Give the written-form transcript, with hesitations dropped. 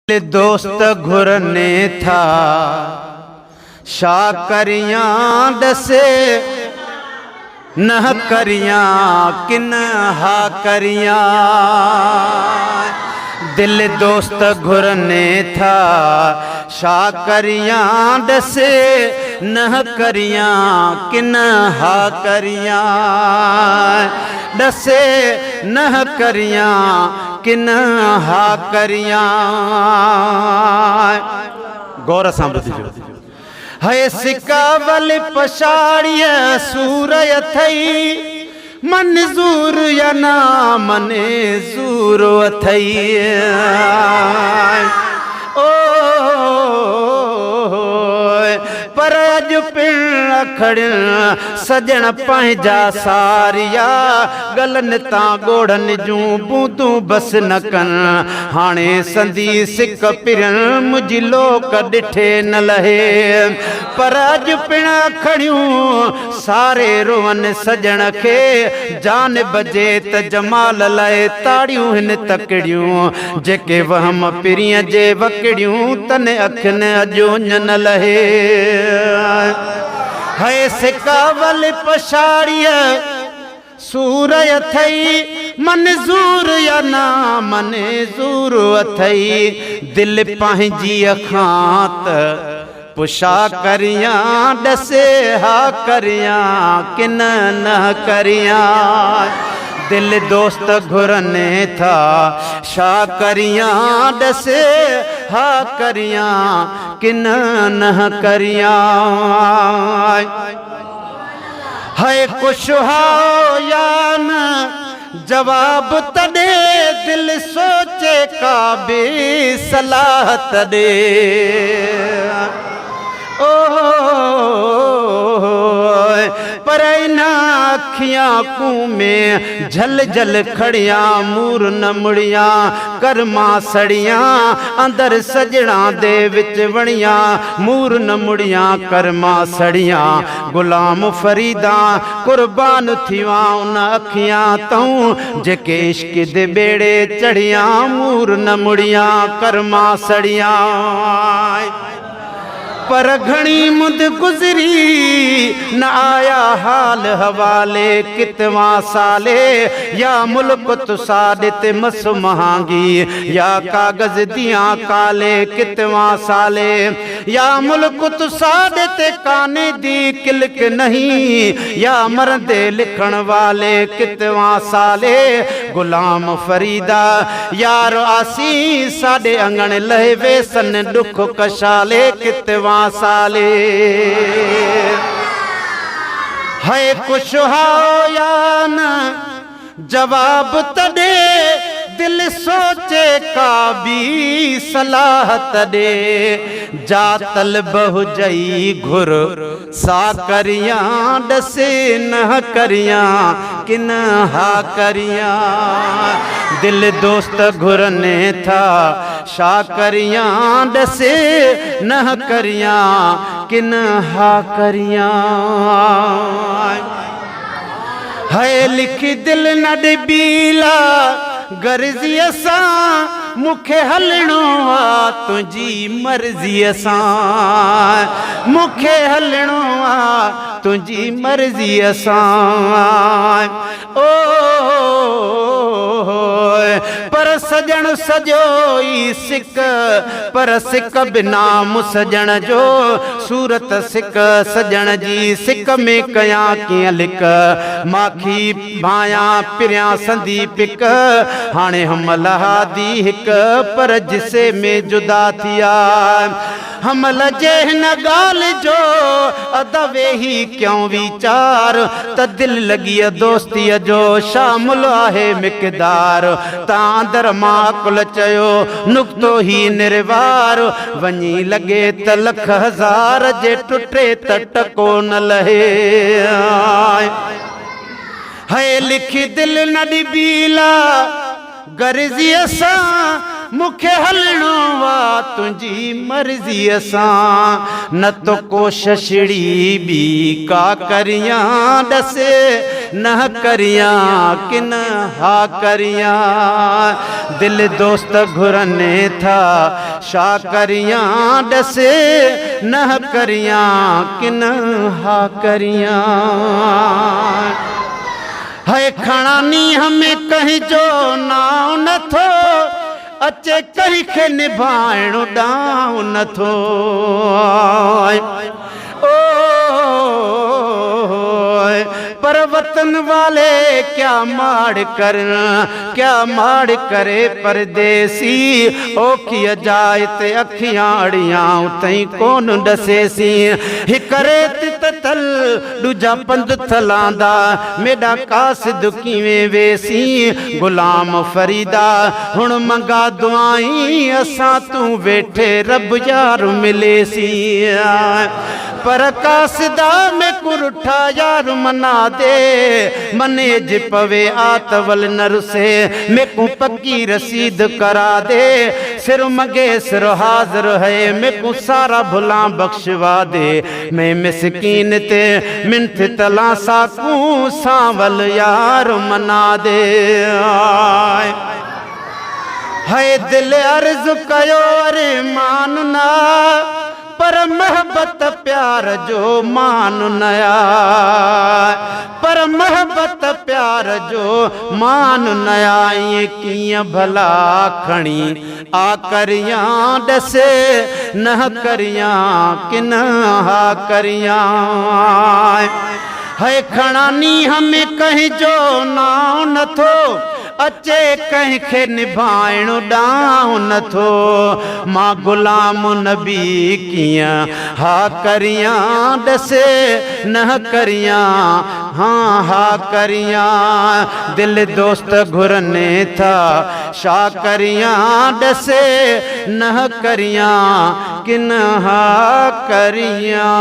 दोस्त घुरने था शाह करियां दसे न करियां किन हा करियां। दिल दोस्त घुरने था शाह करियां दसे न करियां किन हा करियां। दसे न करियां किन हा करियां। गौर सां ॿुधिजो। है सिका वल पछाड़िए सूर अथई मंज़ूर या ना मंज़ूर अथई। ओ पर अॼु पिण अखड़ सजण पंहिंजा सारिया गलन तां ॻोढ़नि जूं बूंदूं बस न कन। हाणे संदी सिक पिरन मुंहिंजी लोक ॾिठे न लहे। पर अॼु पिण अखड़ियूं सारे रोवन सजण खे जान बजे त जमाल लाइ ताड़ियूं हिन तकड़ियूं जेके वहम पिरीअ जे वकड़ियूं तन अखियुनि अॼोन न लहे। है सिकावल पछाड़िए सूर अथई मंज़ूर या ना मंज़ूर अथई। दिल पंहिंजी अखां त पुछा करियां दसे हा करियां किन न करियां। दिल दोस्त घुरने था शाह करियां दसे हा करियां किन न करियां। है कुछ हो या न जवाब तॾे दिल सोचे का भी सलाह तॾे। ओ पर इन अखियां कूं में झल झल खड़ियां मूर न मुड़ियां कर्मा सड़ियां अंदर सजणा दे विच वणियां मूर न मुड़ियां कर्मा सड़ियां। गुलाम फरीदा कुर्बान थियां उन अखियां तऊं जेके इश्क दे बेड़े चढ़ियां मूर न मुड़ियां कर्मा सड़ियां। पर घणी मुद गुजरी न आया हाल हवाले कितवा साले या मुल्क तुसादित मस महांगी या कागज दिया काले कितवा साले या मुल्क तुसादित काने दी किलक नहीं या मरदे लिखण वाले कितवा साले। गुलाम फरीदा यार आसी साडे अंगण लहे वेसन दुख कशाले कितवा साले। है कुछ हो या न जवाब तॾे दिल सोचे का भी सलाह तॾे। जातल बहु जई घुर सा करियां दसे न करियां किन हा करियां। दिल दोस्त घुरने था शाह करियां दसे न करियां किन हा करियां। है लिखी दिल न डबीला गर्जीअ सां मूंखे हलणो आ तुंहिंजी मर्ज़ीअ सां मूंखे हलणो आ तुंहिंजी मर्ज़ीअ सां। ओ पर सजण सजो ई सिक पर सिक बिना मुसजण जो सूरत सिक सजण जी सिक में कयां कीअं लिक माखी भायां पिरियां संदी पिक। हाणे हमल हादी हिक पर जिसे में जुदा थिया हमल जे हिन ॻाल्हि जो अदवे ही क्यों वीचार त दिल लॻी दोस्तीअ जो शामिल आहे मिक़दार। तां दर माकुल चयो नुक़्तो ही निर्वार वञी लॻे त लख हज़ार जे टुटे त टको न लहे। है लिखी दिल न डबीला गर्जीअ सां मूंखे हलणो आ तुंहिंजी मर्ज़ीअ सां न तो कोशिशड़ी बि का करियां दसे नह करियां किन हा करियां दिल दोस्त घुरने था शा करियां डसे नह करियां किन हा करियां है खणानी हमें कहीं जो नाव न थो अचे कहीं के निभाइणो डाव न थो पर वतन वाले क्या माड़ करना क्या माड़ करे परदेसी ओखी जाए ते अखियां अड़ियां उतई कौन डसेसी ही करे तल दूजा पंध थलांदा मेरा कासिद किवें वेसी गुलाम फरीदा हुण मंगा दुआई असां तू वेठे रब यार मिलेसी पर कासिदा में कुरुठा यार मना दे मने ज पवे आतवल नर से मेकू पक्की रसीद करा दे सिर मगे सिर हाजिर है मेकू सारा भुला बख्शवा दे मैं मिसकीन ते मिंथ तला साकू सांवल यार मना दे है दिल अर्ज कयो अरे मान ना पर मोहब्बत प्यार जो मान नया पर मोहब्बत प्यार जो मान नया ये किया भला खणी आ करियां डसे न करियां किन हा करियां है खणानी हमें कहीं जो नाव न थो अचे कहीं खे निभाइणो डाव न थो मां गुलाम नबी कियां हा करियां डसे न करियां हाँ हा करियां दिल दोस्त घुरने था शा करियां डसे न करियां किन हा करियां